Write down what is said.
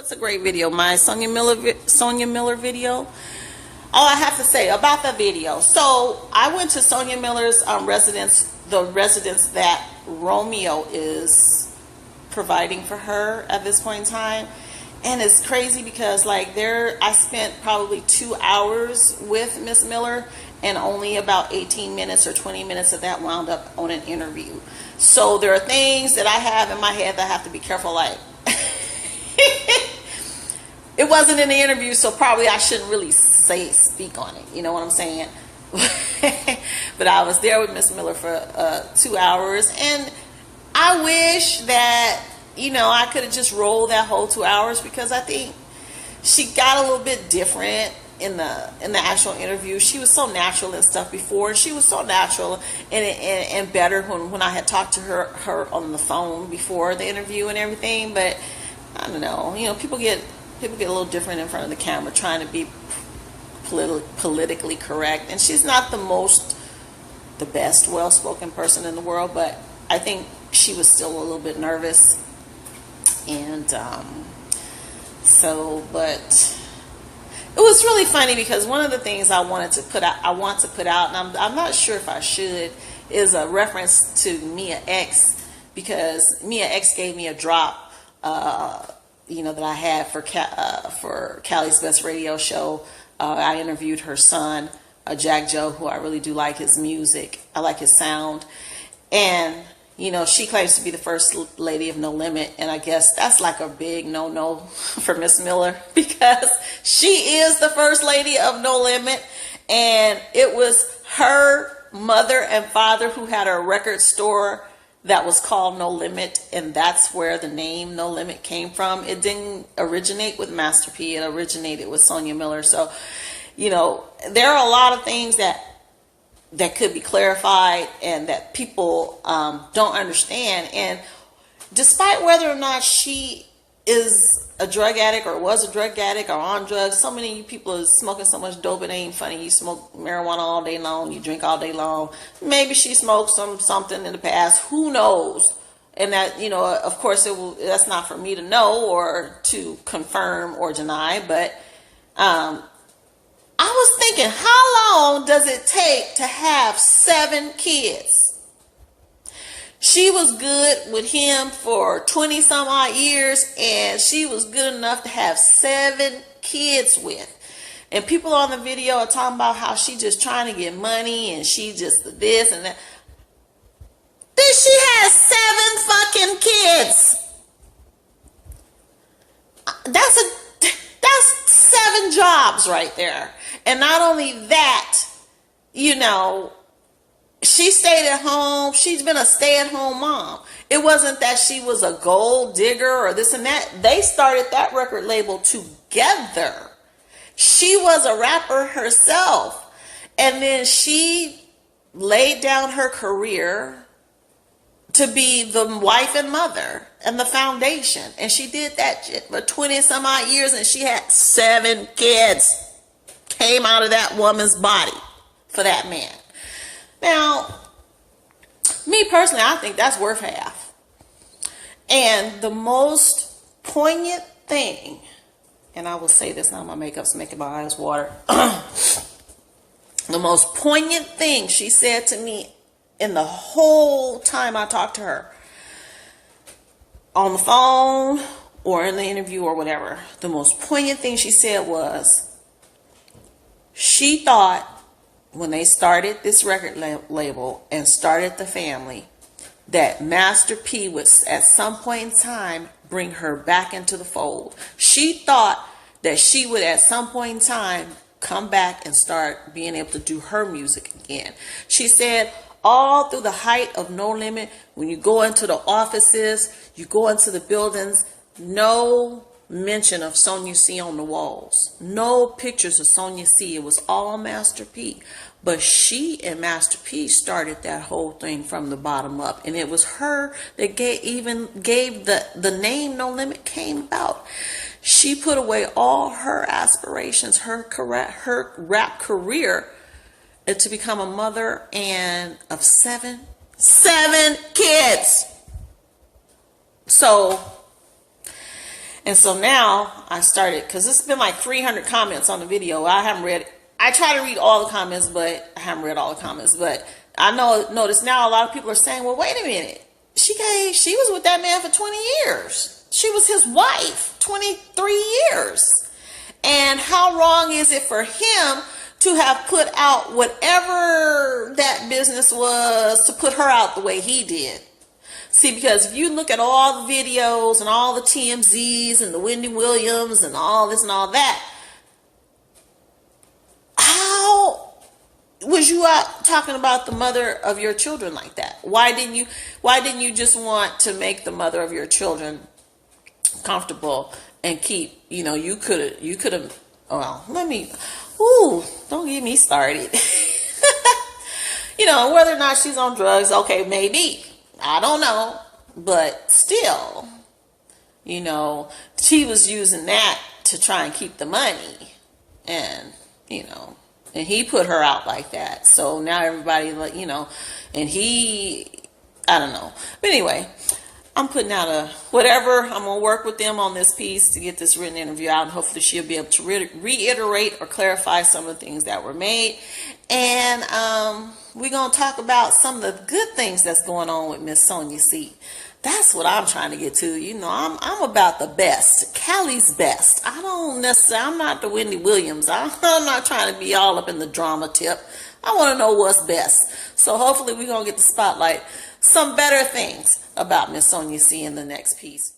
What's a great video? My Sonya Miller video. All I have to say about the video. So I went to Sonya Miller's residence, the residence that Romeo is providing for her at this point in time. And it's crazy because like I spent probably 2 hours with Miss Miller, and only about 18 minutes or 20 minutes of that wound up on an interview. So there are things that I have in my head that I have to be careful, like it wasn't in the interview, so probably I shouldn't really speak on it, you know what I'm saying? But I was there with Miss Miller for 2 hours, and I wish that, you know, I could have just rolled that whole 2 hours, because I think she got a little bit different in the actual interview. She was so natural and stuff before. She was so natural and better when I had talked to her on the phone before the interview and everything. But I don't know, you know, people get a little different in front of the camera trying to be politically correct, and she's not the best well-spoken person in the world, but I think she was still a little bit nervous. And but it was really funny, because one of the things I want to put out, and I'm not sure if I should, is a reference to Mia X, because Mia X gave me a drop, you know, that I had for Callie's Best Radio Show. I interviewed her son, Jack Joe, who I really do like his music. I like his sound. And, you know, she claims to be the first lady of No Limit. And I guess that's like a big no-no for Miss Miller, because she is the first lady of No Limit. And it was her mother and father who had a record store that was called No Limit, and that's where the name No Limit came from. It didn't originate with Master P, it originated with Sonya Miller. So, you know, there are a lot of things that could be clarified and that people don't understand. And despite whether or not she is a drug addict or was a drug addict or on drugs, so many people are smoking so much dope it ain't funny. You smoke marijuana all day long, you drink all day long. Maybe she smoked something in the past, who knows? And that, you know, of course that's not for me to know or to confirm or deny. But I was thinking, how long does it take to have 7 kids? She was good with him for 20 some odd years, and she was good enough to have 7 kids with. And people on the video are talking about how she just trying to get money and she just this and that. Then she has 7 fucking kids. That's 7 jobs right there. And not only that, you know, she stayed at home. She's been a stay-at-home mom. It wasn't that she was a gold digger or this and that. They started that record label together. She was a rapper herself. And then she laid down her career to be the wife and mother and the foundation. And she did that shit for 20 some odd years, and she had 7 kids came out of that woman's body for that man. Now, me personally, I think that's worth half. And the most poignant thing, and I will say this now, my makeup's making my eyes water. The most poignant thing she said to me in the whole time I talked to her, on the phone or in the interview or whatever, the most poignant thing she said was, she thought when they started this record label and started the family, that Master P would at some point in time bring her back into the fold. She thought that she would at some point in time come back and start being able to do her music again. She said all through the height of No Limit, when you go into the offices, you go into the buildings, no mention of Sonya C on the walls. No pictures of Sonya C. It was all Master P. But she and Master P started that whole thing from the bottom up. And it was her that gave the name No Limit came about. She put away all her aspirations, her rap career, to become a mother and of 7 kids. So, And so now I started, because it's been like 300 comments on the video. I haven't read, I try to read all the comments, but I haven't read all the comments. But I notice now a lot of people are saying, well, wait a minute. She was with that man for 20 years. She was his wife 23 years. And how wrong is it for him to have put out whatever that business was, to put her out the way he did? See, because if you look at all the videos and all the TMZs and the Wendy Williams and all this and all that, how was you out talking about the mother of your children like that? Why didn't you just want to make the mother of your children comfortable and keep, you could have, well, don't get me started. Whether or not she's on drugs, okay, maybe. I don't know. But still, she was using that to try and keep the money. And, and he put her out like that. So now everybody, and I don't know. But anyway, I'm putting out whatever. I'm going to work with them on this piece to get this written interview out. And hopefully she'll be able to reiterate or clarify some of the things that were made. And we're going to talk about some of the good things that's going on with Miss Sonya. See, that's what I'm trying to get to. I'm about the best. Callie's best. I'm not the Wendy Williams. I'm not trying to be all up in the drama tip. I want to know what's best. So hopefully we're going to get to spotlight some better things about Miss Sonya in the next piece.